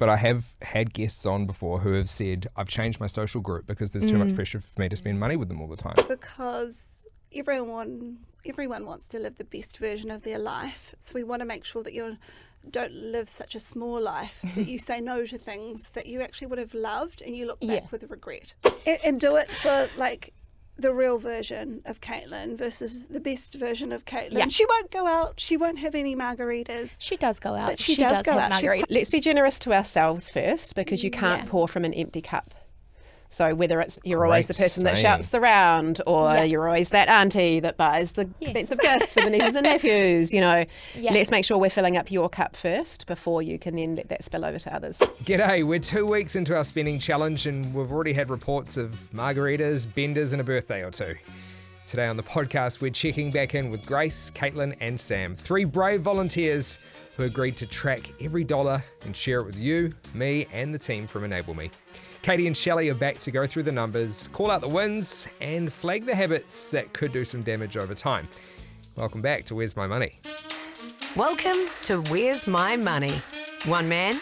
but I have had guests on before who have said, I've changed my social group because there's too much pressure for me to spend money with them all the time. Because everyone wants to live the best version of their life. So we want to make sure that you don't live such a small life, that you say no to things that you actually would have loved and you look back with regret. And do it for like the real version of Caitlin versus the best version of Caitlin. Yeah. She won't go out. She won't have any margaritas. She does go out. But she does go have out. margaritas. Let's be generous to ourselves first, because you can't pour from an empty cup. So whether it's you're always the person that shouts the round, or you're always that auntie that buys the expensive gifts for the nieces and nephews, let's make sure we're filling up your cup first before you can then let that spill over to others. G'day, we're 2 weeks into our spending challenge and we've already had reports of margaritas, benders and a birthday or two. Today on the podcast, we're checking back in with Grace, Caitlin and Sam, 3 brave volunteers who agreed to track every dollar and share it with you, me and the team from Enable Me. Katie and Shelley are back to go through the numbers, call out the wins, and flag the habits that could do some damage over time. Welcome back to Where's My Money? Welcome to Where's My Money? One man,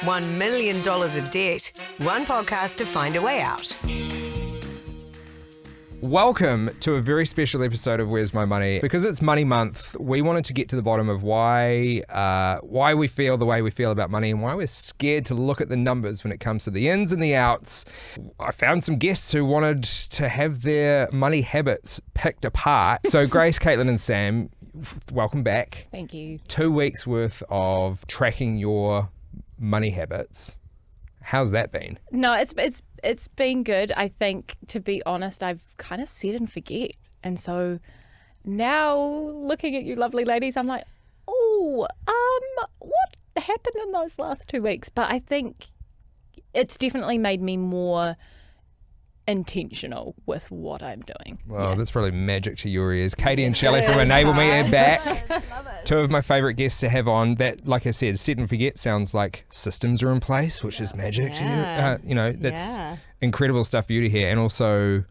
$1 million of debt, one podcast to find a way out. Welcome to a very special episode of Where's My Money. Because it's Money Month, we wanted to get to the bottom of why we feel the way we feel about money and why we're scared to look at the numbers when it comes to the ins and the outs. I found some guests who wanted to have their money habits picked apart. So Grace, Caitlin and Sam, welcome back. Thank you. 2 weeks worth of tracking your money habits. How's that been? No, it's been good. I think, to be honest, I've kind of set and forget. And so now looking at you lovely ladies, I'm like, what happened in those last 2 weeks? But I think it's definitely made me more intentional with what I'm doing. Well, that's probably magic to your ears. Katie and Shelley from Enable Me are back. Love it. 2 of my favourite guests to have on. That, like I said, set and forget sounds like systems are in place, which is magic to you. That's incredible stuff for you to hear. And also,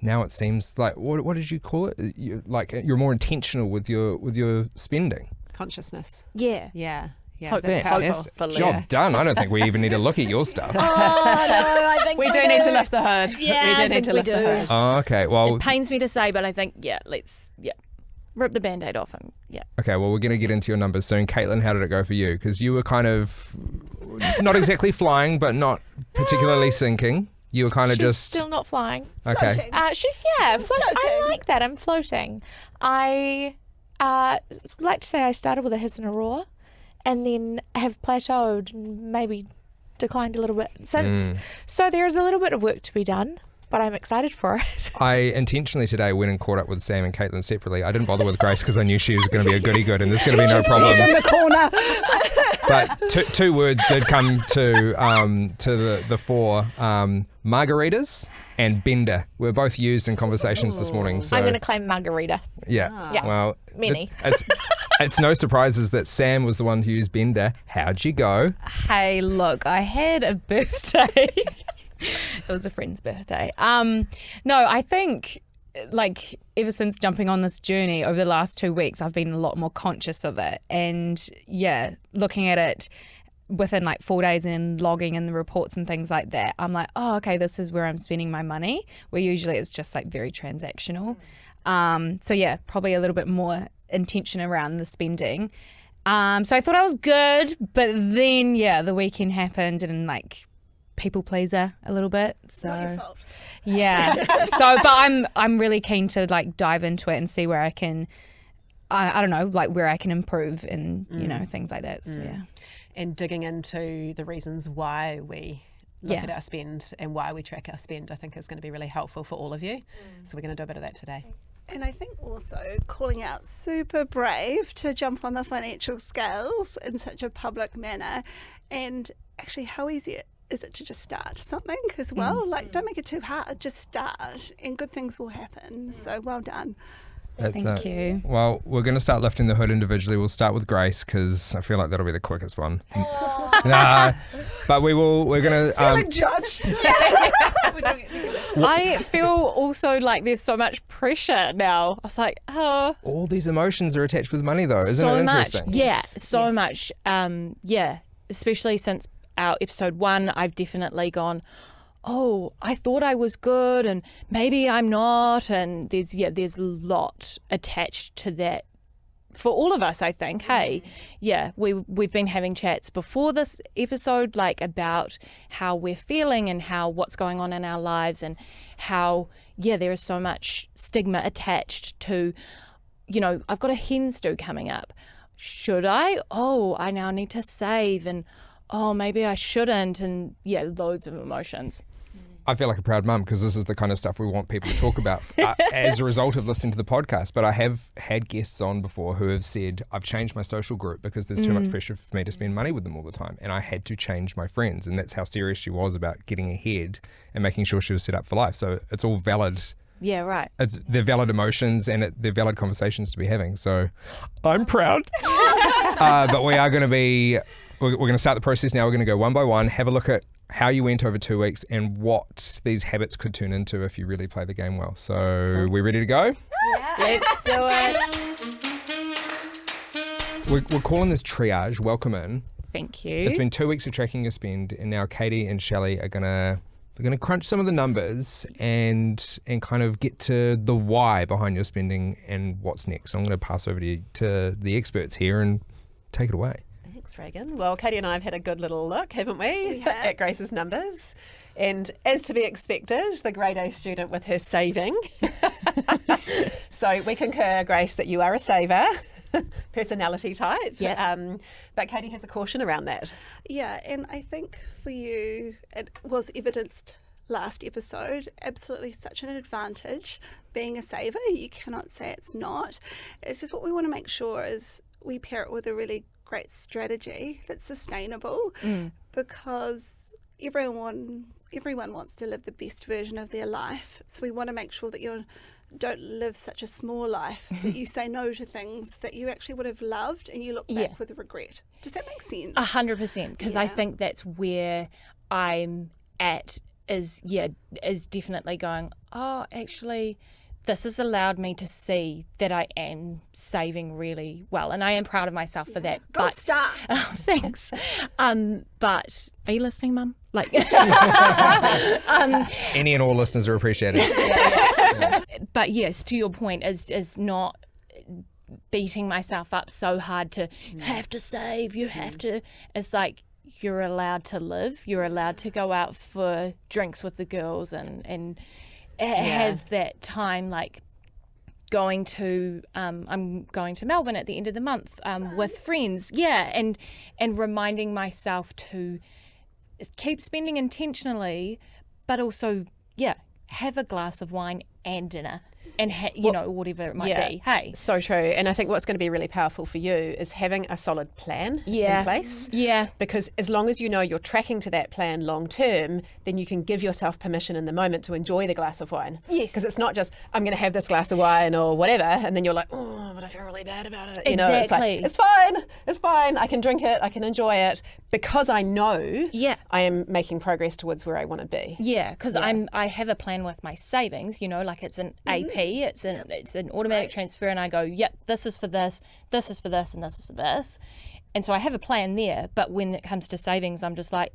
now it seems like, what did you call it? You're more intentional with your spending. Consciousness. Yeah. Yeah. Hopefully. Fantastic. Job done. I don't think we even need to look at your stuff. Oh, no, I think We do need to lift the hood. Yeah, we do need to lift the hood. Oh, okay. Well, it pains me to say, but I think, let's rip the Band-Aid off and okay, well, we're going to get into your numbers soon. Caitlin, how did it go for you? Because you were kind of not exactly flying, but not particularly sinking. You were kind of She's just... still not flying. Okay. Floating. She's floating. I like that. I'm floating. I like to say I started with a hiss and a roar, and then have plateaued and maybe declined a little bit since. So there is a little bit of work to be done, but I'm excited for it. I intentionally today went and caught up with Sam and Caitlin separately. I didn't bother with Grace because I knew she was going to be a goody good and there's going to be no problems. In the corner. But two words did come to the fore. Margaritas and bender were both used in conversations this morning. So I'm going to claim margarita. yeah. Yeah. Well, Many. It's no surprises that Sam was the one to use bender. How'd you go? Hey, look, I had a birthday. It was a friend's birthday. No, I think ever since jumping on this journey over the last 2 weeks, I've been a lot more conscious of it. And looking at it within 4 days and logging in the reports and things like that, I'm like, oh, okay, this is where I'm spending my money, where usually it's just very transactional. So probably a little bit more intention around the spending. So I thought I was good, but then the weekend happened and people pleaser a little bit. So Not your fault. but I'm really keen to dive into it and see where I can I don't know, where I can improve and things like that. So And digging into the reasons why we look at our spend and why we track our spend, I think is going to be really helpful for all of you. So we're going to do a bit of that today. And I think also calling out super brave to jump on the financial scales in such a public manner. And actually, how easy is it to just start something as well? Don't make it too hard, just start and good things will happen. So well done. Thank you. Well, we're going to start lifting the hood individually. We'll start with Grace because I feel like that'll be the quickest one. But we're going to... Feeling judged. I feel also there's so much pressure now. I was like, oh. all these emotions are attached with money though, isn't so it much. interesting? Yeah, so much. Especially since our episode 1, I've definitely gone, oh, I thought I was good and maybe I'm not. And there's a lot attached to that for all of us, I think. Hey, we've been having chats before this episode, like about how we're feeling and what's going on in our lives, and how, there is so much stigma attached to, I've got a hen stew coming up. Should I? Oh, I now need to save, and oh, maybe I shouldn't, and loads of emotions. I feel like a proud mum because this is the kind of stuff we want people to talk about as a result of listening to the podcast. But I have had guests on before who have said, I've changed my social group because there's too much pressure for me to spend money with them all the time. And I had to change my friends. And that's how serious she was about getting ahead and making sure she was set up for life. So it's all valid. Yeah, right. They're valid emotions and they're valid conversations to be having. So I'm proud. But we are going to we're going to start the process now. We're going to go one by one, have a look at how you went over 2 weeks and what these habits could turn into if you really play the game well. So we ready to go? Yeah. Let's do it. We're calling this triage. Welcome in. Thank you. It's been 2 weeks of tracking your spend, and now Katie and Shelley are gonna crunch some of the numbers and kind of get to the why behind your spending and what's next. So I'm going to pass over to the experts here and take it away. Thanks, Reagan. Well, Katie and I have had a good little look, haven't we, have. at Grace's numbers. And as to be expected, the grade A student with her saving. So we concur, Grace, that you are a saver, personality type. Yeah. But Katie has a caution around that. Yeah, and I think for you, it was evidenced last episode, absolutely such an advantage being a saver. You cannot say it's not. It's just what we want to make sure is we pair it with a really great strategy that's sustainable, because everyone wants to live the best version of their life. So we want to make sure that you don't live such a small life that you say no to things that you actually would have loved and you look back with regret. Does that make sense? 100%, because I think that's where I'm at, is definitely going, oh, actually, this has allowed me to see that I am saving really well, and I am proud of myself for that. Good start. Thanks. But are you listening, Mum? Like, any and all listeners are appreciated. But yes, to your point, is not beating myself up so hard to have to save. You have to. It's like, you're allowed to live. You're allowed to go out for drinks with the girls and have that time, like I'm going to Melbourne at the end of the month with friends, and reminding myself to keep spending intentionally, but also have a glass of wine and dinner and whatever it might be. Hey, so true. And I think what's going to be really powerful for you is having a solid plan in place. Yeah. Because as long as you know you're tracking to that plan long term, then you can give yourself permission in the moment to enjoy the glass of wine. Yes. Because it's not just, I'm going to have this glass of wine or whatever, and then you're like, oh, but I feel really bad about it. You know, it's like, it's fine. I can drink it. I can enjoy it because I know I am making progress towards where I want to be. Yeah, because I have a plan with my savings, like it's an AP. It's an automatic transfer, and I go, this is for this, this is for this, and this is for this. And so I have a plan there, but when it comes to savings, I'm just like,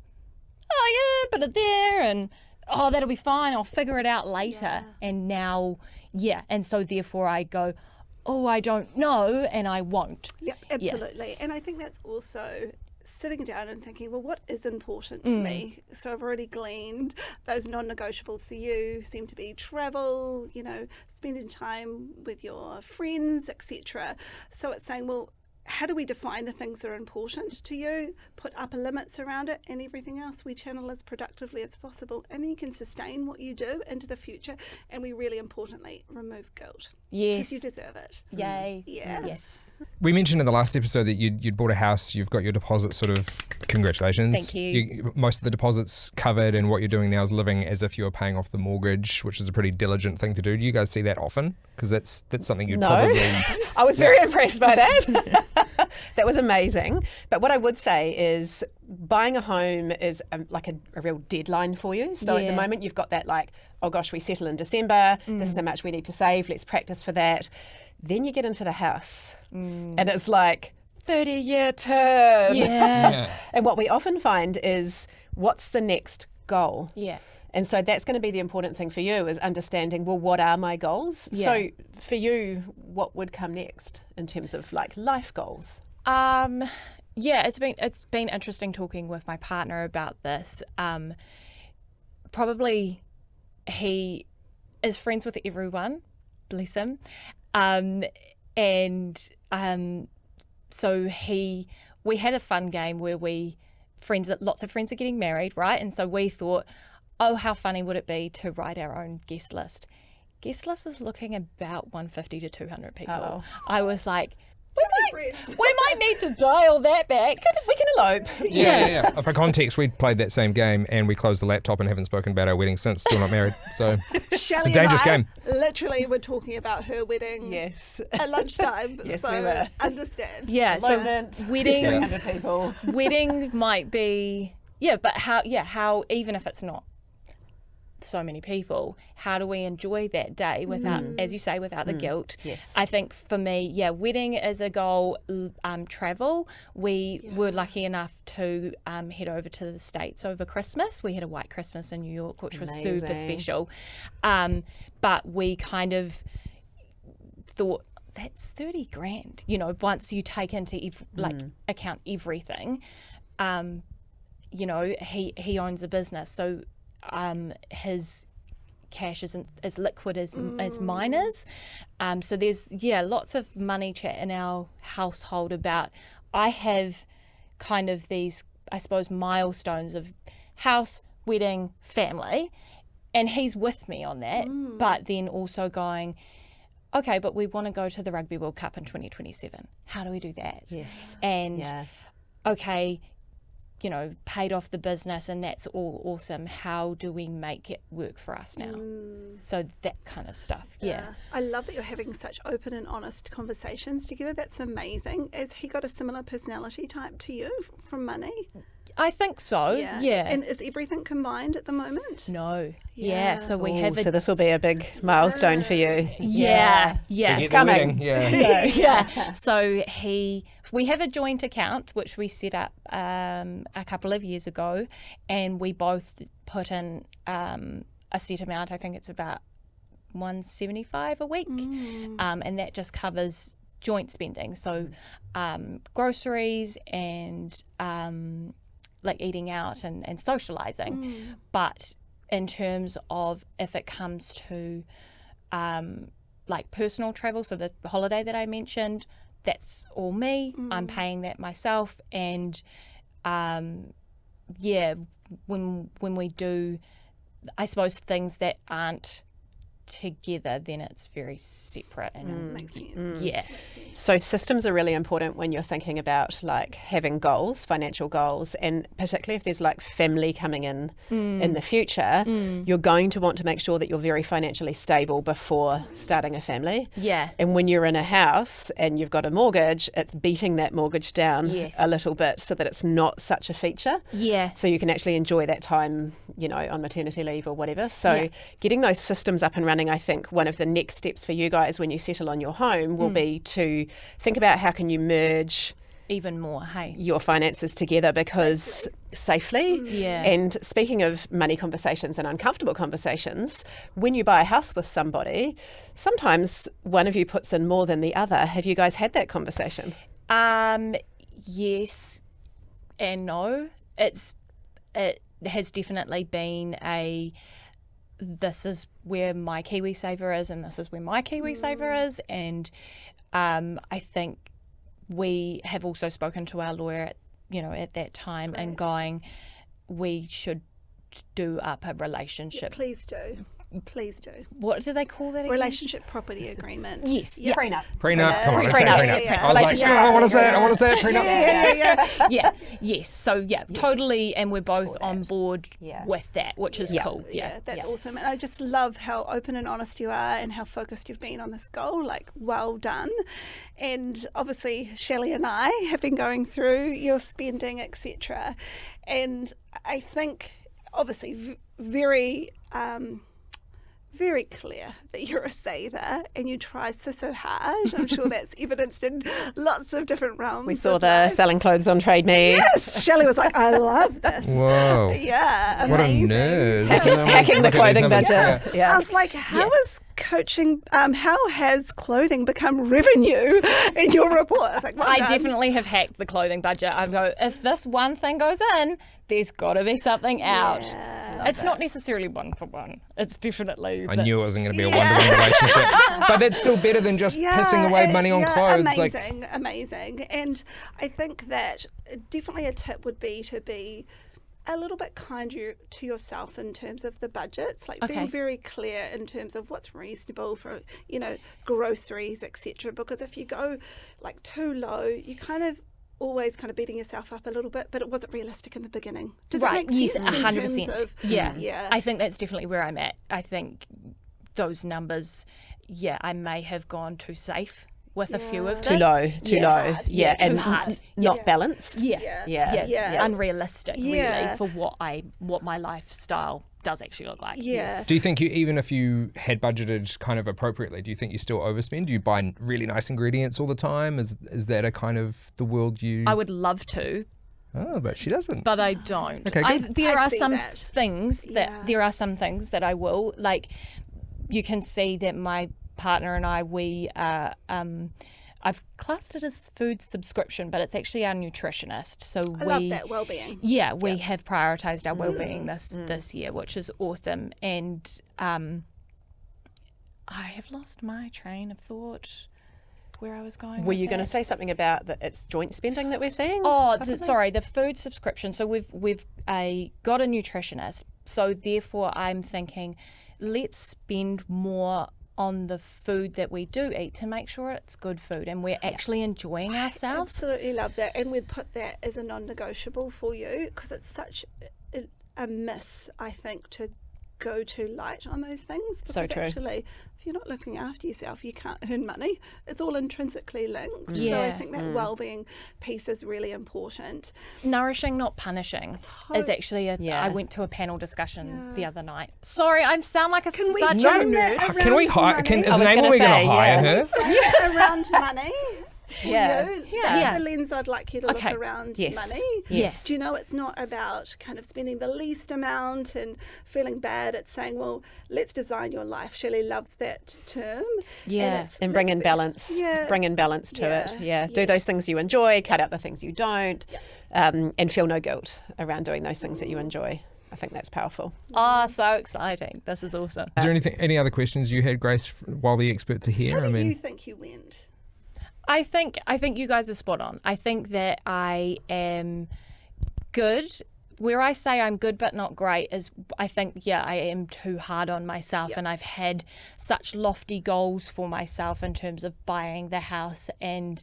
oh yeah, put it there, and oh, that'll be fine, I'll figure it out later. And now, and so therefore I go, oh, I don't know, and I won't. Yep, absolutely. And I think that's also sitting down and thinking, well, what is important to me? So I've already gleaned those non-negotiables for you seem to be travel, spending time with your friends, etc. So it's saying, well, how do we define the things that are important to you, put upper limits around it, and everything else we channel as productively as possible, and then you can sustain what you do into the future, and we really importantly remove guilt. Yes. Because you deserve it. Yay. Yeah. Yes. We mentioned in the last episode that you'd bought a house, you've got your deposit sort of, congratulations. Thank you. Most of the deposits covered, and what you're doing now is living as if you were paying off the mortgage, which is a pretty diligent thing to do. Do you guys see that often? Because that's something you'd probably... I was very impressed by that. That was amazing. But what I would say is buying a home is like a real deadline for you. So at the moment you've got that like, oh gosh, we settle in December. This is how much we need to save. Let's practice for that. Then you get into the house and it's like, 30-year term. Yeah. And what we often find is, what's the next goal? Yeah. And so that's going to be the important thing for you, is understanding, well, what are my goals? Yeah. So for you, what would come next in terms of like life goals? Yeah, it's been interesting talking with my partner about this. Probably he is friends with everyone, bless him. So we had a fun game where lots of friends are getting married, right? And so we thought, oh, how funny would it be to write our own guest list? Guest list is looking about 150 to 200 people. Uh-oh. I was like, we might need to dial that back. We can elope. Yeah. For context, we played that same game and we closed the laptop and haven't spoken about our wedding since. Still not married. So Shelley it's a dangerous and I game. literally were talking about her wedding Yes. at lunchtime. Yes, so we were. understand. Yeah, so Elopement. weddings, 300 people. wedding might be, but how, even if it's not so many people, how do we enjoy that day without, as you say, without the guilt? Yes. I think for me, wedding is a goal. Travel, we were lucky enough to head over to the States over Christmas. We had a white Christmas in New York, which was super Amazing. special. But we kind of thought, that's 30 grand, once you take into account everything. He owns a business, so his cash isn't as liquid as mine is. So there's lots of money chat in our household about, I have kind of these, I suppose, milestones of house, wedding, family, and he's with me on that, but then also going, okay, but we want to go to the Rugby World Cup in 2027. How do we do that? Yes. And okay, paid off the business and that's all awesome. How do we make it work for us now? So that kind of stuff. Yeah. I love that you're having such open and honest conversations together. That's amazing. Has he got a similar personality type to you from money? I think so. Yeah. And is everything combined at the moment? No. Yeah. So we have So this will be a big milestone for you. Yeah. Forget the coming. wedding. Yeah. Yeah. So we have a joint account which we set up a couple of years ago, and we both put in a set amount. I think it's about $175 a week, and that just covers joint spending. So groceries and like eating out and socializing. But in terms of if it comes to like personal travel, so the holiday that I mentioned, that's all me. I'm paying that myself. And when we do, I suppose, things that aren't together, then it's very separate. And Makes sense. yeah. So systems are really important when you're thinking about like having goals, financial goals, and particularly if there's like family coming in the future, you're going to want to make sure that you're very financially stable before starting a family. Yeah. And when you're in a house and you've got a mortgage, it's beating that mortgage down a little bit so that it's not such a feature. Yeah. So you can actually enjoy that time, on maternity leave or whatever. So getting those systems up and running, I think one of the next steps for you guys when you settle on your home will be to think about how can you merge Even more, hey. your finances together, because safely. Yeah. And speaking of money conversations and uncomfortable conversations, when you buy a house with somebody, sometimes one of you puts in more than the other. Have you guys had that conversation? Yes and no. It has definitely been this is where my KiwiSaver is and this is where my KiwiSaver is, and I think we have also spoken to our lawyer at that time and going, we should do up a relationship. Please do. Please do. What do they call that again? Relationship property agreement. Yes. Yeah. Prenup. Prenup. Come on, let's say Prenup. prenup. Yeah. I was like, I want to say it. I want to say it. Prenup. Yeah. Yes. So totally, and we're both on board with that, which is cool. Yeah, that's awesome. And I just love how open and honest you are and how focused you've been on this goal. Like, well done. And obviously, Shelley and I have been going through your spending, etc. And I think, obviously, very very clear that you're a saver and you try so hard. I'm sure that's evidenced in lots of different realms. We saw the selling clothes on Trade Me. Yes, Shelley was like, I love this. Whoa. Yeah, What a amazing. nerd. Hacking the Look at these clothing numbers. budget. I was like, how is coaching, how has clothing become revenue in your report? I was like, well I done. definitely have hacked the clothing budget. I go, if this one thing goes in, there's got to be something out. It's not necessarily one for one. It's definitely. I knew it wasn't going to be a one-to-one relationship. But that's still better than just pissing away money on clothes. Amazing. And I think that definitely a tip would be to be a little bit kinder to yourself in terms of the budgets, like being very clear in terms of what's reasonable for, groceries, etc. Because if you go like too low, you kind of always kind of beating yourself up a little bit, but it wasn't realistic in the beginning. Does that make sense? Yes, 100%. Of, yeah. I think that's definitely where I'm at. I think those numbers, I may have gone too safe with a few of them. Too low. Yeah, too and hard. not balanced. Yeah. Unrealistic, really, for what my lifestyle does actually look like. Yeah. Do you think even if you had budgeted kind of appropriately, do you think you still overspend? Do you buy really nice ingredients all the time? Is that a kind of the world you... I would love to, Oh, but she doesn't. but I don't. Okay, good. There I are see some that. things that I will, like, you can see that my partner and I, we I've classed it as food subscription, but it's actually our nutritionist. So I love that well-being. Yeah, we have prioritised our well-being this year, which is awesome. And I have lost my train of thought where I was going. Were you going to say something about that it's joint spending that we're seeing? The food subscription. So we've got a nutritionist. So therefore, I'm thinking, let's spend more on the food that we do eat to make sure it's good food and we're actually enjoying ourselves. Absolutely love that, and we'd put that as a non-negotiable for you because it's such a miss, I think, to go too light on those things. So because true. Actually, if you're not looking after yourself, you can't earn money. It's all intrinsically linked. Yeah. So I think that well-being piece is really important. Nourishing, not punishing, is actually I went to a panel discussion the other night. Sorry, I sound like such a nerd. Can we hire... Is was Amy, gonna we're going say, to hire her? Around money. Yeah. That's the lens I'd like you to look around Yes. money. Yes. Do you know it's not about kind of spending the least amount and feeling bad? It's saying, well, let's design your life. Shelley loves that term. Yeah. And bring in balance. Yeah. Bring in balance to it. Yeah. Do those things you enjoy, cut out the things you don't, and feel no guilt around doing those things that you enjoy. I think that's powerful. Oh, so exciting. This is awesome. Is there any other questions you had, Grace, while the experts are here? How do you think you went? I think you guys are spot on. I think that I am good. Where I say I'm good but not great is I think, I am too hard on myself and I've had such lofty goals for myself in terms of buying the house and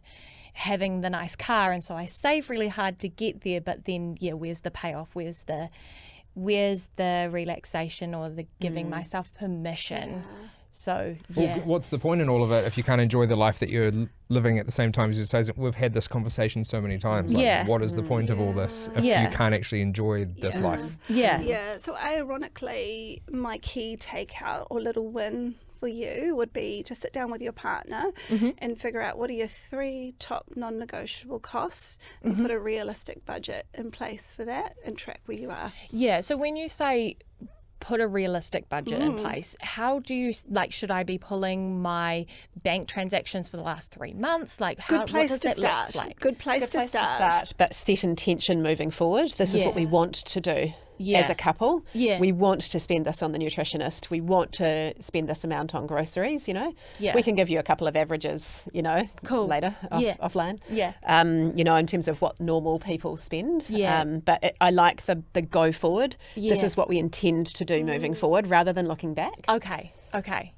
having the nice car, and so I save really hard to get there, but then where's the payoff? Where's the relaxation or the giving myself permission? So, Well, what's the point in all of it if you can't enjoy the life that you're living at the same time as yourself? We've had this conversation so many times. Like, what is the point of all this if you can't actually enjoy this life? So ironically, my key takeout or little win for you would be to sit down with your partner and figure out what are your 3 top non-negotiable costs and put a realistic budget in place for that and track where you are. Yeah, so when you say put a realistic budget in place, how do you, should I be pulling my bank transactions for the last 3 months? What does that look like? Good place to start. But set intention moving forward. This is what we want to do as a couple. Yeah. We want to spend this on the nutritionist. We want to spend this amount on groceries, Yeah. We can give you a couple of averages, Cool. later offline. Yeah. In terms of what normal people spend. Yeah. But I like the go forward. Yeah. This is what we intend to do moving forward rather than looking back. Okay.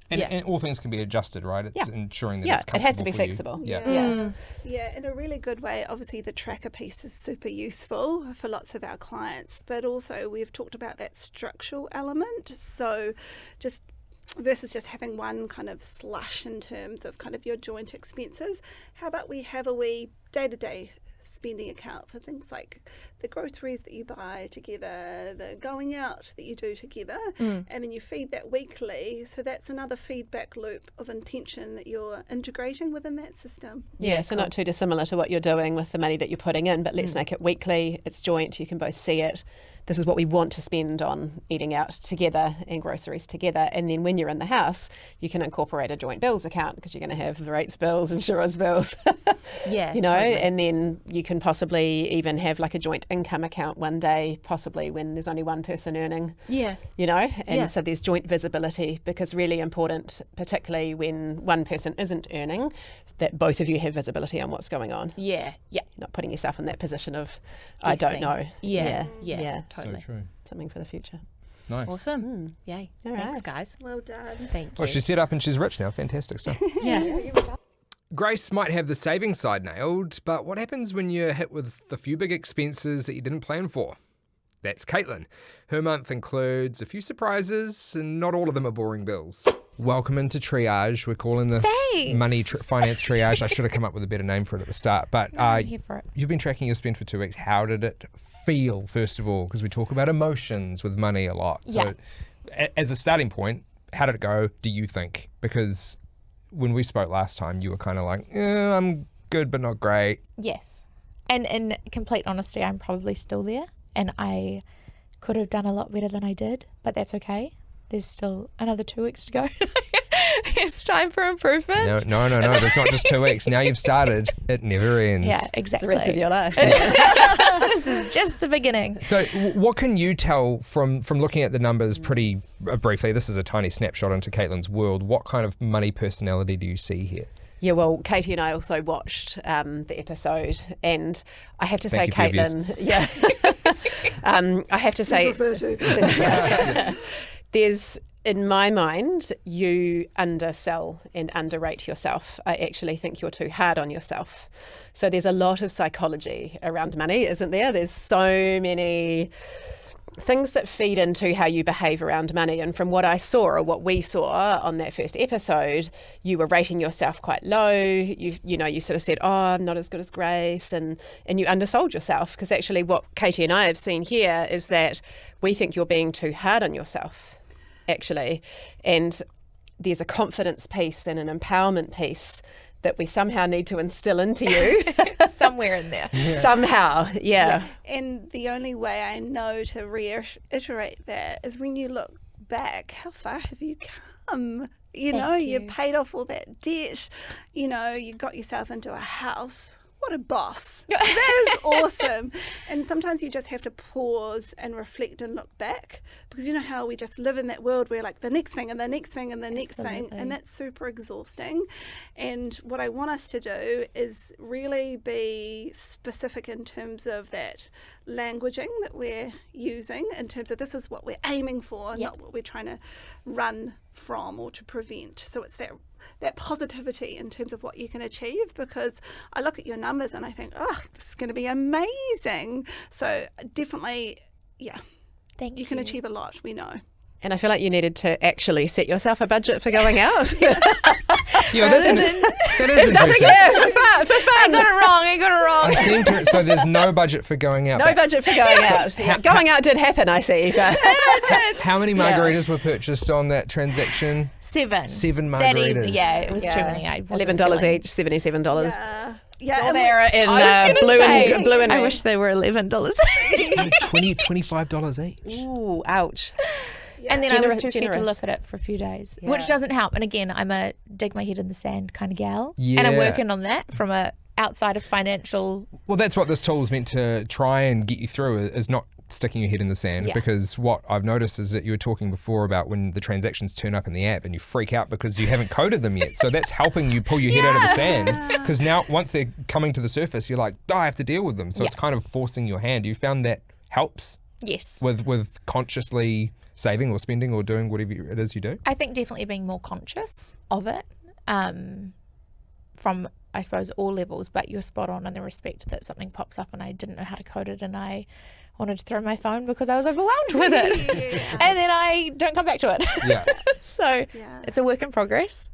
And all things can be adjusted, right? It's ensuring that it's it comfortable has to be for you. flexible. Yeah, in a really good way. Obviously, the tracker piece is super useful for lots of our clients, but also we've talked about that structural element. So just versus just having one kind of slush in terms of kind of your joint expenses, how about we have a wee day-to-day spending account for things like the groceries that you buy together, the going out that you do together, and then you feed that weekly. So that's another feedback loop of intention that you're integrating within that system. Yeah, so not too dissimilar to what you're doing with the money that you're putting in, but let's make it weekly. It's joint. You can both see it. This is what we want to spend on eating out together and groceries together. And then when you're in the house, you can incorporate a joint bills account because you're going to have the rates bills, insurance bills, Yeah, you know, totally. and then you can possibly even have like a joint income account one day, possibly when there's only one person earning. Yeah. You know, and Yeah. so there's joint visibility, because really important, particularly when one person isn't earning, that both of you have visibility on what's going on. Yeah. Yeah. You're not putting yourself in that position of, I don't Guessing. know. Yeah. Yeah. Yeah. So Totally. true. Something for the future. Nice. Awesome. Yay. All Thanks, right. guys. Well done. Thank you. Well, she's set up and she's rich now. Fantastic stuff. Yeah. Grace might have the savings side nailed, but what happens when you're hit with the few big expenses that you didn't plan for? That's Caitlin. Her month includes a few surprises, and not all of them are boring bills. Welcome into triage. We're calling this money finance triage. I should have come up with a better name for it at the start. But I'm here for it. you've been tracking your spend for 2 weeks. How did it feel, first of all? Because we talk about emotions with money a lot. So as a starting point, how did it go, do you think? Because when we spoke last time, you were kind of like, I'm good but not great. Yes. And in complete honesty, I'm probably still there, and I could have done a lot better than I did, but that's okay. There's still another 2 weeks to go. It's time for improvement. No. There's not just 2 weeks. Now you've started. It never ends. Yeah, It's exactly. the rest of your life. This is just the beginning. So what can you tell from looking at the numbers pretty briefly? This is a tiny snapshot into Caitlin's world. What kind of money personality do you see here? Yeah, well, Katie and I also watched the episode, and I have to say, Thank you for your Caitlin, I have to say, there's, in my mind, you undersell and underrate yourself. I actually think you're too hard on yourself. So there's a lot of psychology around money, isn't there? There's so many things that feed into how you behave around money. And from what I saw, or what we saw on that first episode, you were rating yourself quite low. You sort of said, oh, I'm not as good as Grace, and you undersold yourself, because actually what Katie and I have seen here is that we think you're being too hard on yourself, actually. And there's a confidence piece and an empowerment piece that we somehow need to instill into you. Somewhere in there. Somehow, yeah. And the only way I know to reiterate that is when you look back, how far have you come? You paid off all that debt, you got yourself into a house. What a boss. That is awesome. And sometimes you just have to pause and reflect and look back, because you know how we just live in that world where like the next thing and the next thing and the next thing, and that's super exhausting. And what I want us to do is really be specific in terms of that languaging that we're using, in terms of this is what we're aiming for, not what we're trying to run from or to prevent. So it's that positivity in terms of what you can achieve, because I look at your numbers and I think, this is going to be amazing. So definitely, Thank you. you can achieve a lot, we know. And I feel like you needed to actually set yourself a budget for going out. Yeah, that is interesting. For fun. I got it wrong. I seem to. So there's no budget for going out. No budget for going out. Yeah, going out did happen, I see. But How many margaritas were purchased on that transaction? 7. 7 That margaritas. it was too many. I wasn't $11 feeling- each, $77. Yeah, All and there in I was blue gonna say, and blue and I red. wish they were $11. $25 each. Ooh, ouch. And then I was Generous- too scared to generous. look at it for a few days, Yeah. which doesn't help. And again, I'm a dig my head in the sand kind of gal, and I'm Yeah. working on that from a outside of financial. Well, that's what this tool is meant to try and get you through, is not sticking your head in the sand. Yeah. Because what I've noticed is that you were talking before about when the transactions turn up in the app and you freak out because you haven't coded them yet. So that's helping you pull your head out of the sand, because now once they're coming to the surface, you're like, I have to deal with them. So it's kind of forcing your hand. You found that helps Yes, with consciously saving or spending or doing whatever it is you do? I think definitely being more conscious of it, from I suppose all levels. But you're spot on in the respect that something pops up and I didn't know how to code it, and I wanted to throw my phone because I was overwhelmed with it, and then I don't come back to it. Yeah. So it's a work in progress.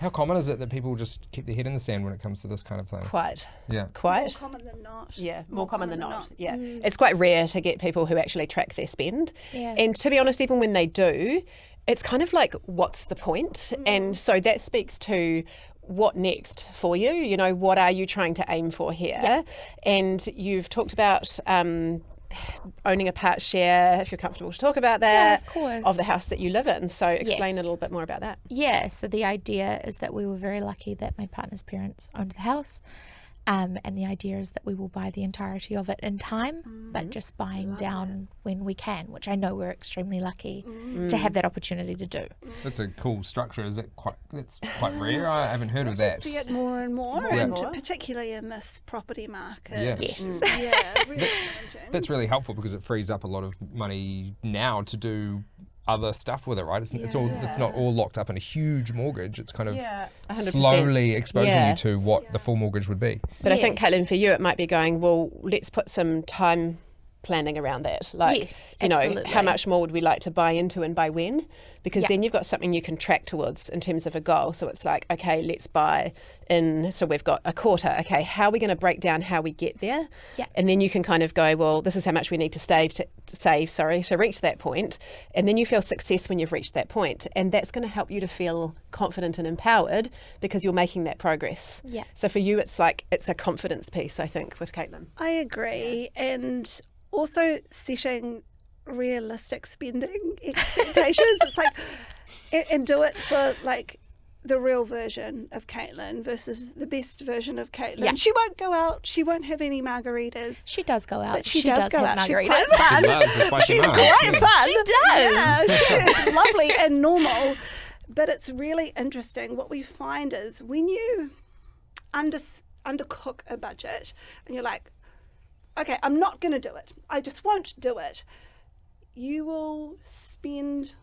How common is it that people just keep their head in the sand when it comes to this kind of thing? Quite. Yeah. More common than not. Yeah, more common than not. Yeah. It's quite rare to get people who actually track their spend. Yeah. And to be honest, even when they do, it's kind of like, what's the point? And so that speaks to what next for you? You know, what are you trying to aim for here? Yeah. And you've talked about owning a part share, if you're comfortable to talk about that, of course. of the house that you live in. So explain Yes. a little bit more about that. Yeah, so the idea is that we were very lucky that my partner's parents owned the house. And the idea is that we will buy the entirety of it in time, but just buying down when we can, which I know we're extremely lucky to have that opportunity to do. That's a cool structure. Is it that's quite rare? I haven't heard of that. See it more and more, Yeah. and particularly in this property market. Yes. Yeah, really challenging. That's really helpful because it frees up a lot of money now to do other stuff with it, right? It's not all locked up in a huge mortgage. It's kind of 100%. slowly exposing Yeah. you to what the full mortgage would be. But I think, Yes. Caitlin, for you, it might be going, well, let's put some time planning around that. Like, Yes, you know, absolutely. how much more would we like to buy into and by when? Because then you've got something you can track towards in terms of a goal. So it's like, okay, let's buy in, so we've got a quarter. Okay, how are we going to break down how we get there? Yeah. And then you can kind of go, well, this is how much we need to save to reach that point. And then you feel success when you've reached that point. And that's going to help you to feel confident and empowered because you're making that progress. Yeah. So for you, it's like, it's a confidence piece, I think, with Caitlin. I agree. And also setting realistic spending expectations. It's like, and do it for like the real version of Caitlin versus the best version of Caitlin. Yeah. She won't go out. She won't have any margaritas. She does go out. But she does go have out. She's margaritas. quite fun. She loves the spicy mum. Quite fun. She does. Yeah, she is lovely and normal. But it's really interesting. What we find is when you undercook a budget and you're like, okay, I'm not going to do it. I just won't do it. You will spend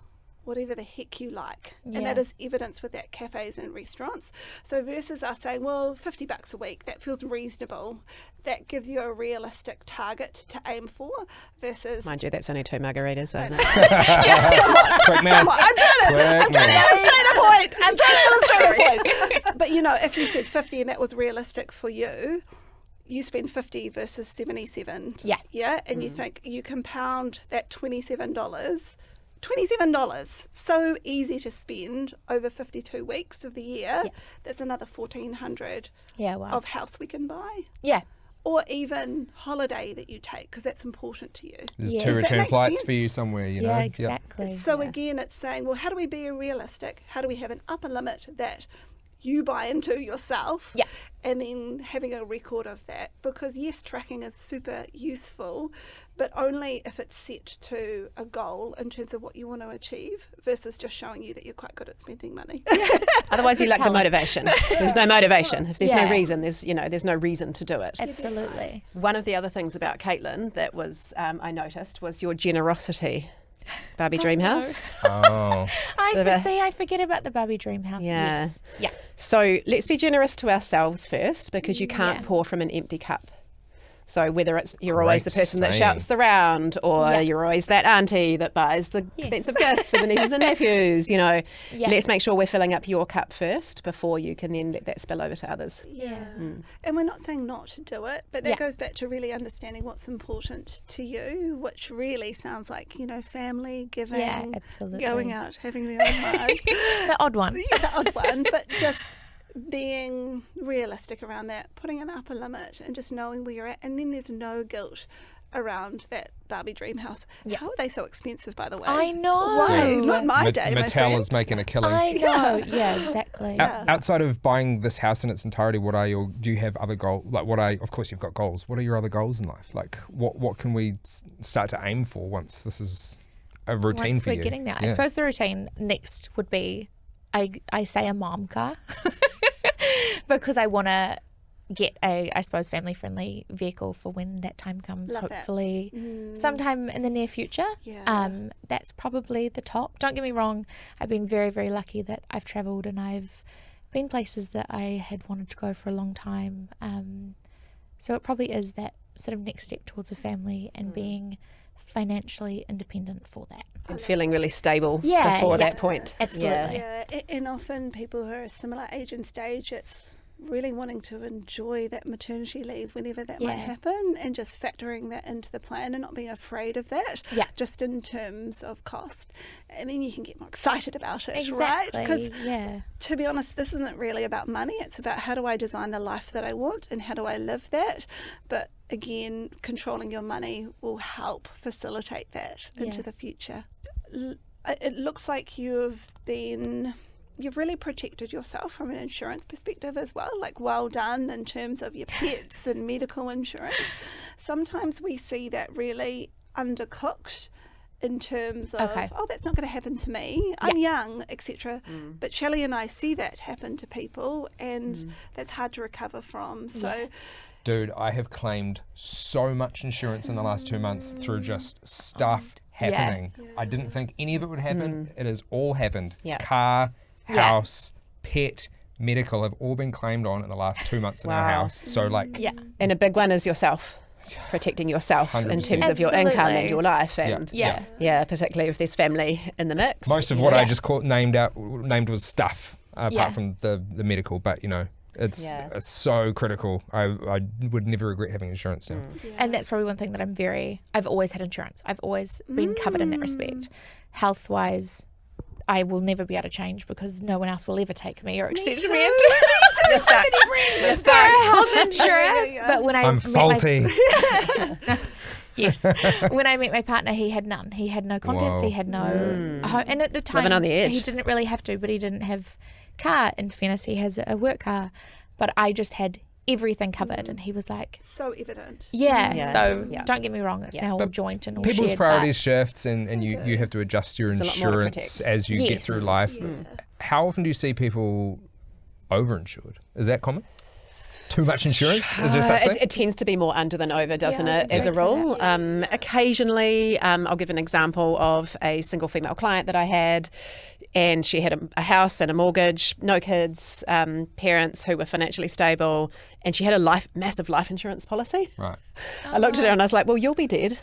whatever the heck you like. And that Yeah. is evidence with that cafes and restaurants. So versus us saying, well, $50 a week, that feels reasonable. That gives you a realistic target to aim for versus... Mind you, that's only 2 margaritas, isn't it? Quick maths. I'm trying to illustrate a point. I'm trying to illustrate a point. But, you know, if you said 50 and that was realistic for you, you spend 50 versus 77. Yeah. Yeah. And you think you compound that $27. So easy to spend over 52 weeks of the year. Yeah. That's another $1,400 Yeah, wow. of house we can buy. Yeah. Or even holiday that you take because that's important to you. There's Yeah. 2 Does that return make flights sense? for you somewhere, you know? Yeah, Yep. exactly. So Yeah. again, it's saying, well, how do we be realistic? How do we have an upper limit that you buy into yourself? Yeah. And then having a record of that. Because yes, tracking is super useful, but only if it's set to a goal in terms of what you want to achieve versus just showing you that you're quite good at spending money. Otherwise, you lack the motivation. There's no motivation. If there's no Yeah. reason, there's no reason to do it. Absolutely. One of the other things about Caitlin that was I noticed was your generosity. Barbie Dream House. Oh. I forget about the Barbie Dream House. Yeah. Yes. Yeah. So let's be generous to ourselves first because you can't Yeah. pour from an empty cup. So whether it's you're always the Great person that saying. shouts the round or Yeah. you're always that auntie that buys the expensive gifts for the nieces and nephews, Yeah. let's make sure we're filling up your cup first before you can then let that spill over to others. Yeah. And we're not saying not to do it, but that Yeah. goes back to really understanding what's important to you, which really sounds like, family, giving, Yeah, absolutely. going out, having the own mug. The odd one. Yeah, the odd one, but just being realistic around that, putting an upper limit and just knowing where you're at. And then there's no guilt around that Barbie Dream House. Yeah. How are they so expensive, by the way? I know. Why? Not my day, my Mattel friend. is making a killing. I know. Yeah, exactly. Outside of buying this house in its entirety, do you have other goals? Of course you've got goals. What are your other goals in life? Like what can we start to aim for once this is a routine Once for we're you? getting there. I Yeah. suppose the routine next would be, I say a mom car. Because I want to get a, I suppose, family-friendly vehicle for when that time comes, Love that. hopefully sometime in the near future. Yeah. That's probably the top. Don't get me wrong, I've been very, very lucky that I've travelled and I've been places that I had wanted to go for a long time. So it probably is that sort of next step towards a family and being financially independent for that. And feeling really stable before that point. Absolutely. Yeah, and often people who are a similar age and stage, it's really wanting to enjoy that maternity leave whenever that might happen, and just factoring that into the plan and not being afraid of that, just in terms of cost. And then you can get more excited about it, right? Because to be honest, this isn't really about money. It's about how do I design the life that I want and how do I live that. But again, controlling your money will help facilitate that into the future. It looks like you've really protected yourself from an insurance perspective as well. Like, well done in terms of your pets and medical insurance. Sometimes we see that really undercooked in terms of, oh, that's not going to happen to me. I'm young, etc. But Shelley and I see that happen to people, and that's hard to recover from. So. Dude, I have claimed so much insurance in the last 2 months through just stuff happening. I didn't think any of it would happen. It has all happened. Car, house, pet, medical have all been claimed on in the last 2 months in our house. So And a big one is yourself. Protecting yourself 100%. In terms of your income and your life, and particularly if there's family in the mix. Most of what I just named was stuff, apart from the medical. But it's so critical. I would never regret having insurance now. And that's probably one thing that I've always had insurance. I've always been covered in that respect. Health wise, I will never be able to change because no one else will ever take me or accept me for a health insurance. But when I'm faulty. Yes. When I met my partner, he had none. He had no contents. He had no home. And at the time, living on the edge. He didn't really have to, but he didn't have car. In fairness, he has a work car. But I just had everything covered, and he was like, so evident. So don't get me wrong, it's now all joint and all people's shared, priorities shifts, and you have to adjust your insurance as you get through life. How often do you see people overinsured? Is that common? Too much insurance? Is there such thing? It tends to be more under than over, doesn't it, as a rule? Occasionally, I'll give an example of a single female client that I had, and she had a house and a mortgage, no kids, parents who were financially stable, and she had a massive life insurance policy. Right. I looked at her and I was like, well, you'll be dead.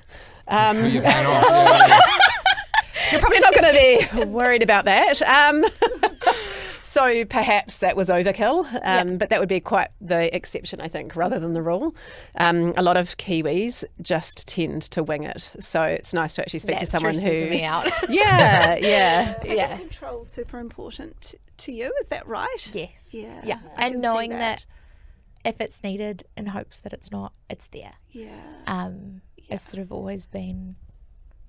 You're paying off. You're probably not going to be worried about that. So perhaps that was overkill, but that would be quite the exception, I think, rather than the rule. A lot of Kiwis just tend to wing it, so it's nice to actually speak to someone who stresses me out. Control is super important to you. Is that right? Yes. Yeah. And knowing that if it's needed, in hopes that it's not, it's there. It's sort of always been,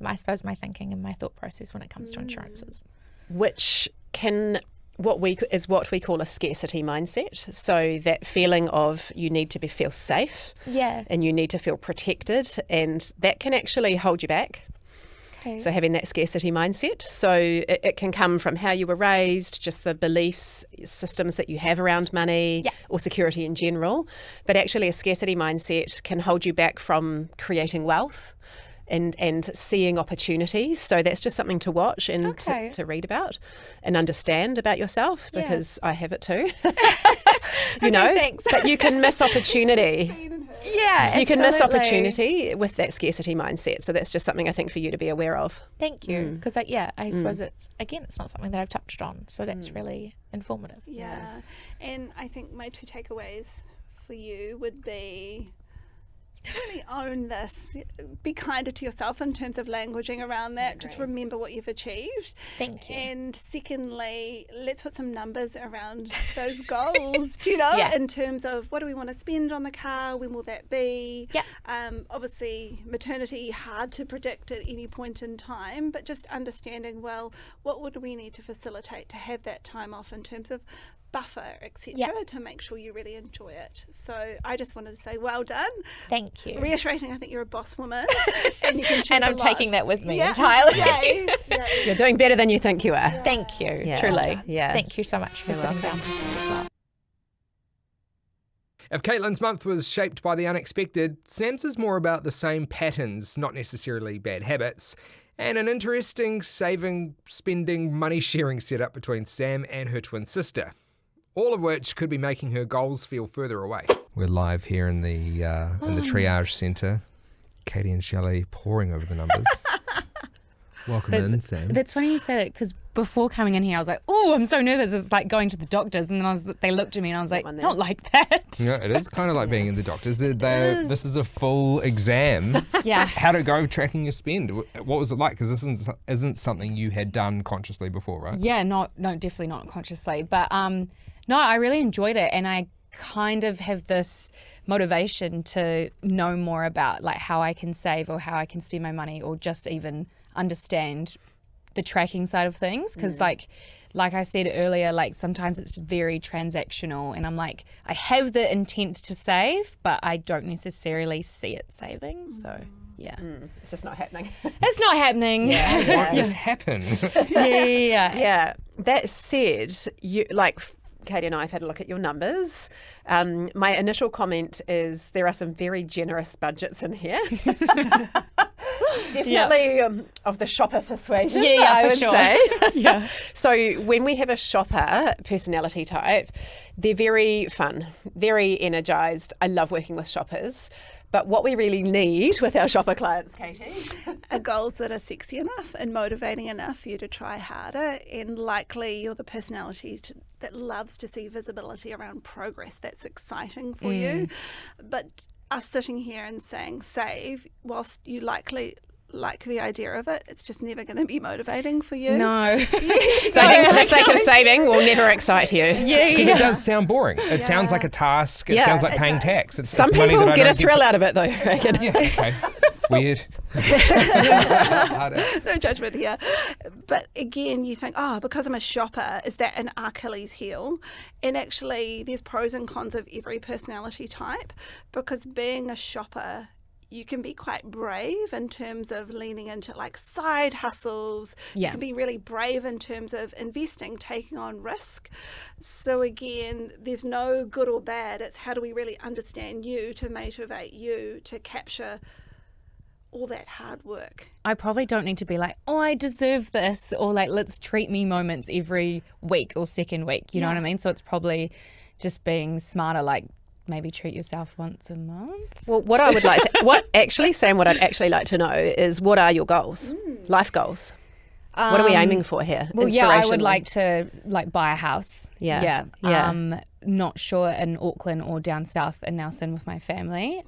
I suppose, my thinking and my thought process when it comes to insurances. Which what we call a scarcity mindset. So that feeling of you need to feel safe, and you need to feel protected, and that can actually hold you back. Okay. So having that scarcity mindset. So it can come from how you were raised, just the beliefs, systems that you have around money or security in general. But actually a scarcity mindset can hold you back from creating wealth and seeing opportunities. So that's just something to watch and to read about and understand about yourself, because I have it too. Thanks. But you can miss opportunity. You can miss opportunity with that scarcity mindset. So that's just something I think for you to be aware of. Thank you. Because I suppose it's not something that I've touched on. So that's really informative. Yeah. And I think my 2 takeaways for you would be, really own this. Be kinder to yourself in terms of languaging around that. Just remember what you've achieved. Thank you. And secondly, let's put some numbers around those goals, in terms of what do we want to spend on the car, when will that be? Obviously, maternity, hard to predict at any point in time, but just understanding, well, what would we need to facilitate to have that time off in terms of buffer, etc., to make sure you really enjoy it. So I just wanted to say well done. Thank you. Reiterating, I think you're a boss woman, and you can achieve and I'm a lot. taking that with me entirely. You're doing better than you think you are. Thank you, truly. Thank you so much for sitting down with me as well. If Caitlin's month was shaped by the unexpected, Sam's is more about the same patterns, not necessarily bad habits, and an interesting saving, spending, money sharing setup between Sam and her twin sister. All of which could be making her goals feel further away. We're live here in the triage centre. Katie and Shelley poring over the numbers. Welcome in, Sam. That's funny you say that, because before coming in here, I was like, oh, I'm so nervous. It's like going to the doctors. And then they looked at me and I was like, not like that. Yeah, it is kind of like being in the doctors. This is a full exam. Yeah. How to go tracking your spend. What was it like? Because this isn't something you had done consciously before, right? Yeah, no, definitely not consciously. But no, I really enjoyed it. And I kind of have this motivation to know more about like how I can save or how I can spend my money, or just even understand the tracking side of things, because like I said earlier, like sometimes it's very transactional and I'm like, I have the intent to save but I don't necessarily see it saving, so yeah. It's just not happening. It's not happening. What just happened? Yeah. That said, you like Katie and I have had a look at your numbers. My initial comment is there are some very generous budgets in here. Definitely of the shopper persuasion, I would say. Yeah. So when we have a shopper personality type, they're very fun, very energised. I love working with shoppers. But what we really need with our shopper clients, Katie, are goals that are sexy enough and motivating enough for you to try harder, and likely you're the personality that loves to see visibility around progress that's exciting for you. But us sitting here and saying save, whilst you likely like the idea of it, it's just never going to be motivating for you. No. Saving for the sake of saving will never excite you. Because it does sound boring. It sounds like a task. It sounds like paying tax. Some people get a thrill out of it though, I reckon. Yeah, okay. Weird. No judgment here. But again, you think, because I'm a shopper, is that an Achilles heel? And actually, there's pros and cons of every personality type, because being a shopper, you can be quite brave in terms of leaning into like side hustles. Yeah. You can be really brave in terms of investing, taking on risk. So again, there's no good or bad. It's how do we really understand you to motivate you to capture all that hard work. I probably don't need to be like, I deserve this, or like, let's treat me moments every week or second week. You know what I mean? So it's probably just being smarter, like, maybe treat yourself once a month. Well, what I'd actually like to know is, what are your goals? Life goals. What are we aiming for here? Well, yeah, I would like to buy a house. Yeah. Not sure in Auckland or down south in Nelson with my family.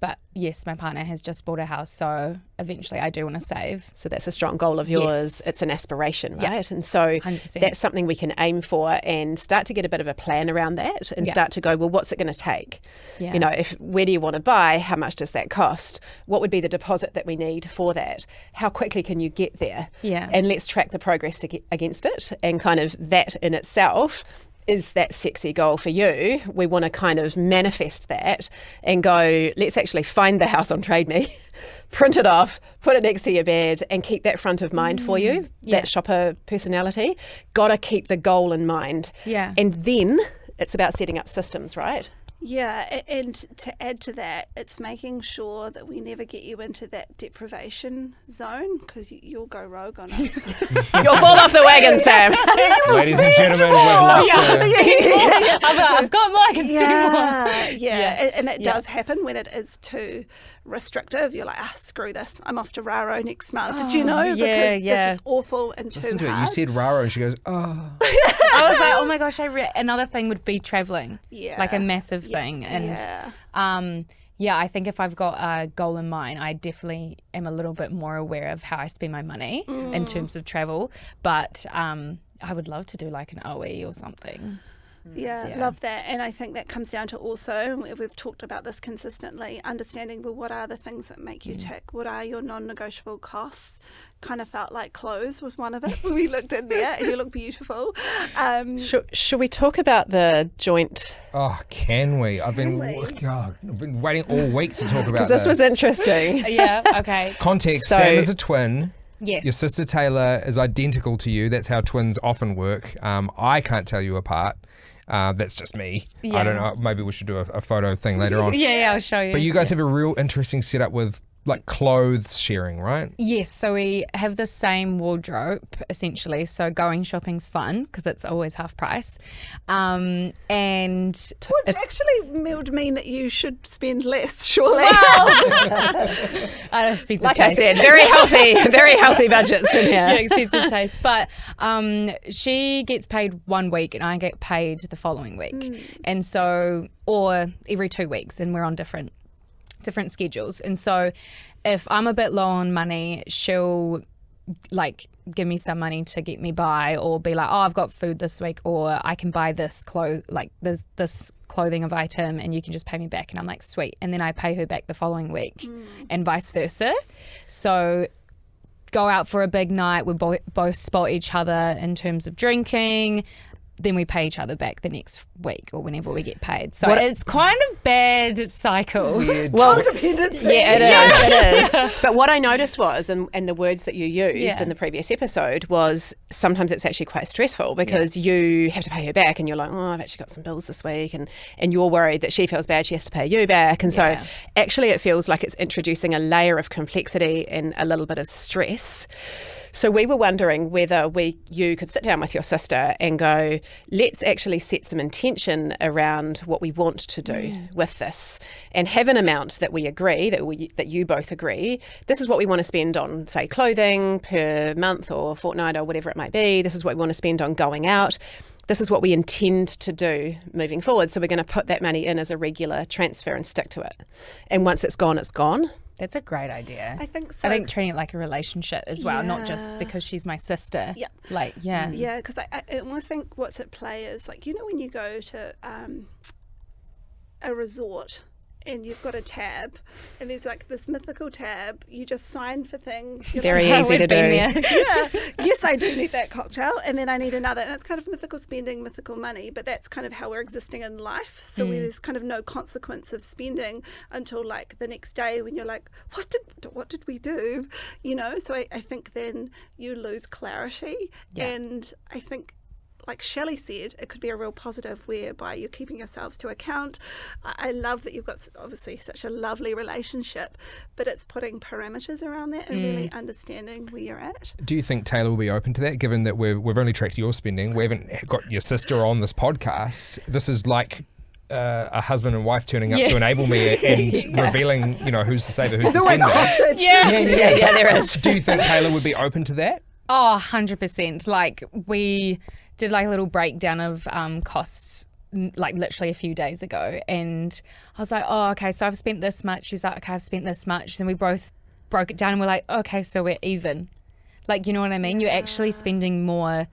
But yes, my partner has just bought a house, so eventually I do want to save. So that's a strong goal of yours. Yes. It's an aspiration, right? And so 100%. That's something we can aim for and start to get a bit of a plan around that, and start to go, well, what's it going to take? Yeah. You know, where do you want to buy? How much does that cost? What would be the deposit that we need for that? How quickly can you get there? Yeah. And let's track the progress to get against it, and kind of that in itself is that sexy goal for you. We want to kind of manifest that and go, let's actually find the house on Trade Me, print it off, put it next to your bed, and keep that front of mind for you, that shopper personality. Got to keep the goal in mind. Yeah. And then it's about setting up systems, right? Yeah, and to add to that, it's making sure that we never get you into that deprivation zone, because you'll go rogue on us. You'll fall off the wagon, Sam. Ladies and gentlemen, we've lost I've got more, I can see more. Yeah. And that does happen when it is too restrictive. You're like, screw this, I'm off to Raro next month. Do you know? Because this is awful and Listen too to hard. it. You said Raro and she goes, oh. I was like, oh my gosh, another thing would be traveling. Yeah. Like a massive thing. And I think if I've got a goal in mind, I definitely am a little bit more aware of how I spend my money in terms of travel. But I would love to do like an OE or something. Yeah, love that. And I think that comes down to also, we've talked about this consistently, understanding, well, what are the things that make you tick? What are your non-negotiable costs? Kind of felt like clothes was one of it. We looked in there and you look beautiful. Should we talk about the joint? Oh, can we? I've been waiting all week to talk about Because this was interesting. Yeah, okay. Context, So- Sam is a twin. Yes. Your sister Taylor is identical to you. That's how twins often work. I can't tell you apart. That's just me. I don't know. Maybe we should do a photo thing later on. Yeah, I'll show you. But you guys have a real interesting setup with like clothes sharing, right? Yes, so we have the same wardrobe essentially. So going shopping's fun because it's always half price, and Which actually would mean that you should spend less, surely. expensive Like taste. I said, very healthy budgets in here. Yeah, expensive taste. But she gets paid 1 week and I get paid the following week, and so or every 2 weeks, and we're on different schedules. And so if I'm a bit low on money, she'll like give me some money to get me by, or be like, oh, I've got food this week, or I can buy this this clothing of item and you can just pay me back. And I'm like, sweet. And then I pay her back the following week and vice versa. So go out for a big night, we both spot each other in terms of drinking, then we pay each other back the next week or whenever we get paid. So it's kind of bad cycle. Well, it is. But what I noticed was, and the words that you used in the previous episode was, sometimes it's actually quite stressful because you have to pay her back and you're like, oh, I've actually got some bills this week, and you're worried that she feels bad, she has to pay you back. And so actually it feels like it's introducing a layer of complexity and a little bit of stress. So we were wondering whether you could sit down with your sister and go, let's actually set some intention around what we want to do with this, and have an amount that we agree, that you both agree. This is what we want to spend on, say, clothing per month or fortnight or whatever it might be. This is what we want to spend on going out. This is what we intend to do moving forward. So we're going to put that money in as a regular transfer and stick to it. And once it's gone, it's gone. That's a great idea. I think so. I think treating it like a relationship as well, not just because she's my sister. Yeah. Yeah, because I almost think what's at play is, like, you know, when you go to a resort and you've got a tab and there's like this mythical tab, you just sign for things. Very easy to do. Yes, I do need that cocktail, and then I need another, and it's kind of mythical spending, mythical money, but that's kind of how we're existing in life. So there's kind of no consequence of spending until like the next day when you're like, what did we do, you know? So I think then you lose clarity, and I think, like Shelley said, it could be a real positive whereby you're keeping yourselves to account. I love that you've got obviously such a lovely relationship, but it's putting parameters around that and really understanding where you're at. Do you think Taylor will be open to that, given that we've only tracked your spending? We haven't got your sister on this podcast. This is like a husband and wife turning up to enable me and revealing, you know, who's the saver, who's the spender. Yeah, there is. Do you think Taylor would be open to that? Oh, 100%. Like, we did like a little breakdown of costs like literally a few days ago, and I was like, oh, okay, so I've spent this much. She's like, okay, I've spent this much. Then we both broke it down and we're like, okay, so we're even. Like, you know what I mean? You're actually spending more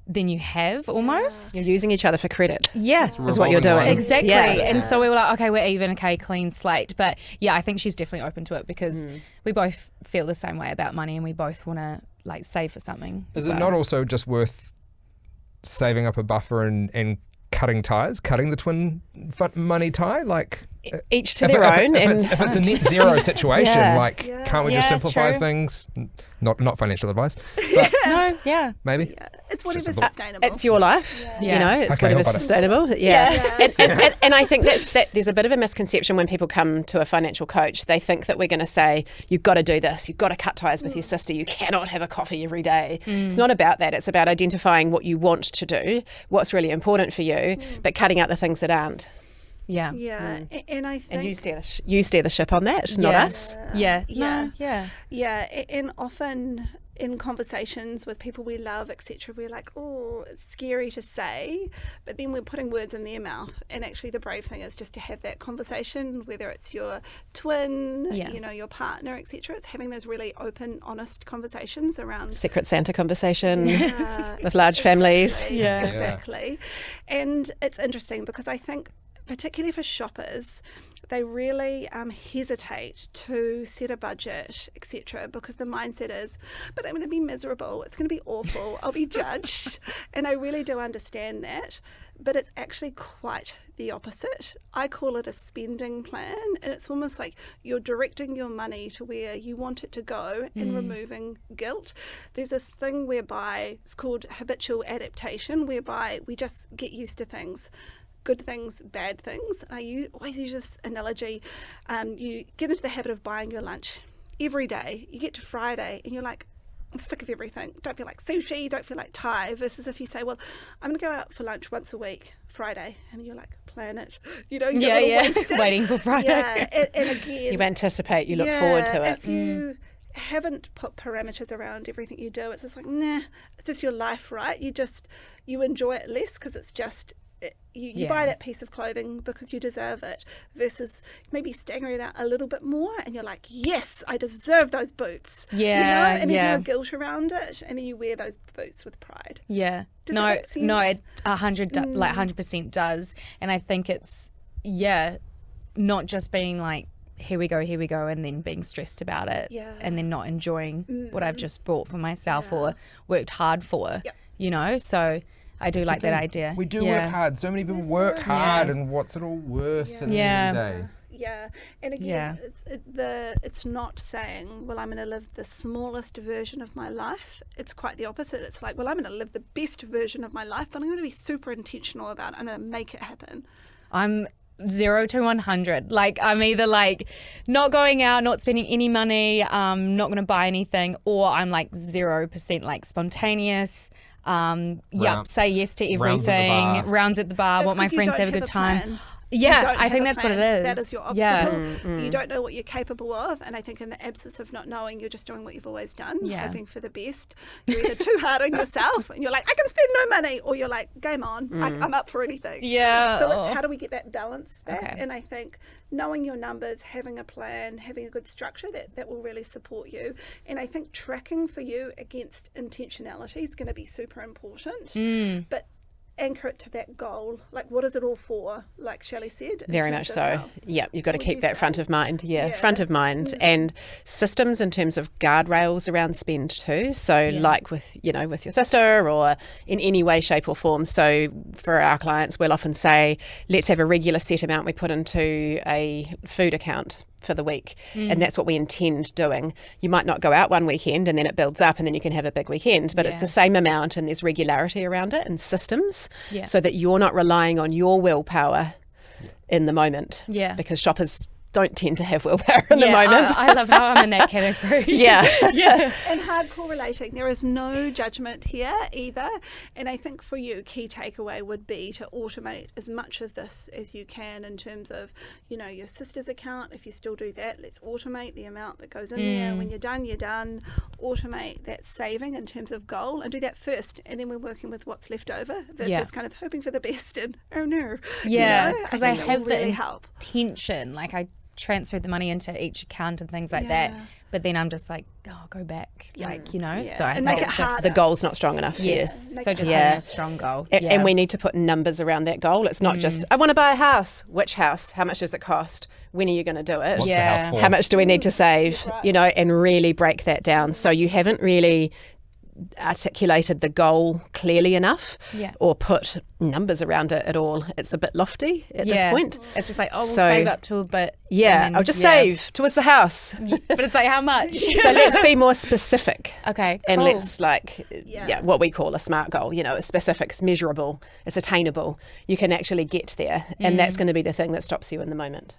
than you have almost. You're using each other for credit. Yeah. Is what you're doing. Exactly. Yeah. And so we were like, okay, we're even, okay, clean slate. But yeah, I think she's definitely open to it because we both feel the same way about money and we both want to like save for something. Is it not also just worth saving up a buffer and cutting the twin money tie? Like, each to their own. If it's a net zero situation, can't we just simplify true. things? Not financial advice, but maybe. Yeah. It's whatever's Just sustainable. It's your life, you know, it's Okay, whatever's I'll buy it. sustainable. And I think that there's a bit of a misconception when people come to a financial coach. They think that we're going to say, you've got to do this, you've got to cut ties with your sister, you cannot have a coffee every day. It's not about that. It's about identifying what you want to do, what's really important for you, but cutting out the things that aren't. Yeah. Yeah, and I think... And you steer the ship on that, not us. Yeah. And often in conversations with people we love, etc., we're like, oh, it's scary to say, but then we're putting words in their mouth, and actually the brave thing is just to have that conversation, whether it's your twin, you know, your partner, etc. It's having those really open, honest conversations around Secret Santa conversation with large families. Exactly. And it's interesting because I think particularly for shoppers, they really hesitate to set a budget, etc., because the mindset is, but I'm going to be miserable, it's going to be awful, I'll be judged. And I really do understand that, but it's actually quite the opposite. I call it a spending plan, and it's almost like you're directing your money to where you want it to go and removing guilt. There's a thing whereby it's called habitual adaptation, whereby we just get used to things good things, bad things. I always use this analogy. You get into the habit of buying your lunch every day. You get to Friday and you're like, I'm sick of everything. Don't feel like sushi, don't feel like Thai. Versus if you say, well, I'm going to go out for lunch once a week, Friday, and you're like, plan it. You know, waiting for Friday. Yeah, and again, you anticipate, you look forward to it. If you haven't put parameters around everything you do, it's just like, nah, it's just your life, right? You enjoy it less because it's just, you buy that piece of clothing because you deserve it, versus maybe staggering it out a little bit more and you're like, yes, I deserve those boots. And there's no guilt around it, and then you wear those boots with pride. Does it 100% does. And I think it's not just being like, here we go, and then being stressed about it, and then not enjoying what I've just bought for myself or worked hard for, you know. So I do like that idea. We do work hard. So many people work hard, and what's it all worth at the end of the day? Yeah, and again, it's not saying, well, I'm going to live the smallest version of my life. It's quite the opposite. It's like, well, I'm going to live the best version of my life, but I'm going to be super intentional about it. I'm going to make it happen. I'm 0 to 100. Like, I'm either like not going out, not spending any money, not going to buy anything, or I'm like 0% like spontaneous. Say yes to everything. Rounds at the bar. Want my friends to have a good time. Yeah, I think that's what it is. That is your obstacle. You don't know what you're capable of, and I think in the absence of not knowing, you're just doing what you've always done, hoping for the best. You're either too hard on yourself and you're like, I can spend no money, or you're like, game on, I'm up for anything. So it's how do we get that balance back? Okay. And I think knowing your numbers, having a plan, having a good structure, that will really support you. And I think tracking for you against intentionality is going to be super important. But anchor it to that goal. Like, what is it all for? Like Shelley said. Very much so. Yeah, you've got to keep that front of mind. Front of mind. And systems in terms of guardrails around spend too. So like with your sister, or in any way, shape or form. So for our clients, we'll often say, let's have a regular set amount we put into a food account for the week, and that's what we intend doing. You might not go out one weekend and then it builds up and then you can have a big weekend, but it's the same amount, and there's regularity around it and systems so that you're not relying on your willpower in the moment, because shoppers don't tend to have willpower in the moment. I love how I'm in that category. And hardcore relating. There is no judgment here either. And I think for you, key takeaway would be to automate as much of this as you can in terms of, your sister's account. If you still do that, let's automate the amount that goes in there. When you're done, you're done. Automate that saving in terms of goal, and do that first. And then we're working with what's left over versus kind of hoping for the best and, oh no. Because I have the intention. Like, I transferred the money into each account and things like that, but then I'm just like, go back, so I and think make it's it just the goal's not strong enough. So just having a strong goal, and we need to put numbers around that goal. It's not just, I want to buy a house. Which house? How much does it cost? When are you going to do it? What's the house for? How much do we need to save? And really break that down. So you haven't really articulated the goal clearly enough or put numbers around it at all. It's a bit lofty at this point. It's just like, we'll save up to a bit. I'll just save towards the house. But it's like, how much? So let's be more specific. Okay, and let's what we call a SMART goal. It's specific, it's measurable, it's attainable. You can actually get there, and that's going to be the thing that stops you in the moment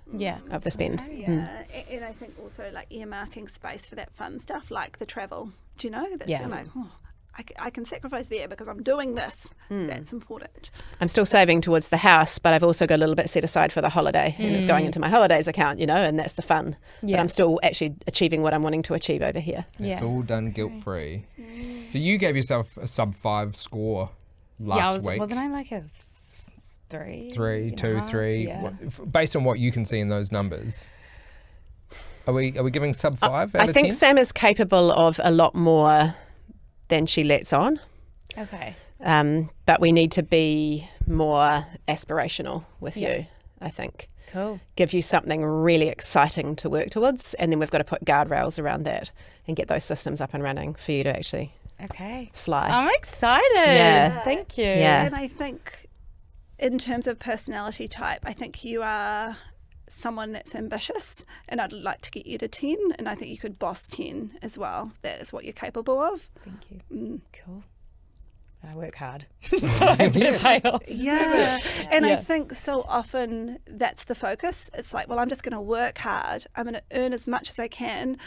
of the spend. And I think also like earmarking space for that fun stuff, like the travel. Do you know that you're like, I can sacrifice there because I'm doing this. That's important. I'm still saving towards the house, but I've also got a little bit set aside for the holiday, and it's going into my holidays account, and that's the fun. But I'm still actually achieving what I'm wanting to achieve over here. It's all done guilt-free. So you gave yourself a sub-5 score last week. Wasn't I like a 3? 3, 2, 3. Yeah. Based on what you can see in those numbers. Are we giving sub 5 out of 10? I think Sam is capable of a lot more than she lets on. Okay. But we need to be more aspirational with you, I think. Cool. Give you something really exciting to work towards, and then we've got to put guardrails around that and get those systems up and running for you to actually fly. I'm excited. Thank you. And I think in terms of personality type, I think you are someone that's ambitious, and I'd like to get you to 10, and I think you could boss 10 as well. That is what you're capable of. Thank you. Cool. I work hard, so I'm going to pay off. Yeah. And I think so often that's the focus. It's like, well, I'm just going to work hard. I'm going to earn as much as I can.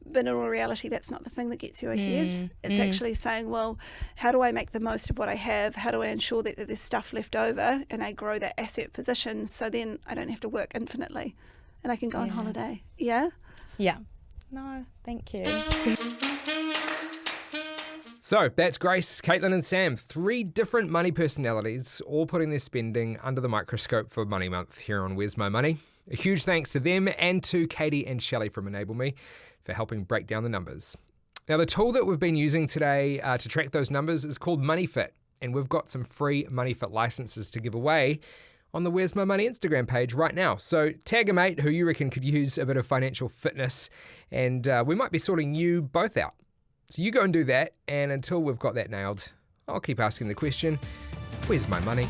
But in all reality, that's not the thing that gets you ahead. It's actually saying, well, how do I make the most of what I have? How do I ensure that there's stuff left over and I grow that asset position so then I don't have to work infinitely and I can go on holiday? Yeah? Yeah. No, thank you. So that's Grace, Caitlin and Sam, 3 different money personalities, all putting their spending under the microscope for Money Month here on Where's My Money. A huge thanks to them and to Katie and Shelley from Enable Me for helping break down the numbers. Now, the tool that we've been using today to track those numbers is called MoneyFit, and we've got some free MoneyFit licenses to give away on the Where's My Money Instagram page right now. So tag a mate who you reckon could use a bit of financial fitness, and we might be sorting you both out. So you go and do that, and until we've got that nailed, I'll keep asking the question, where's my money?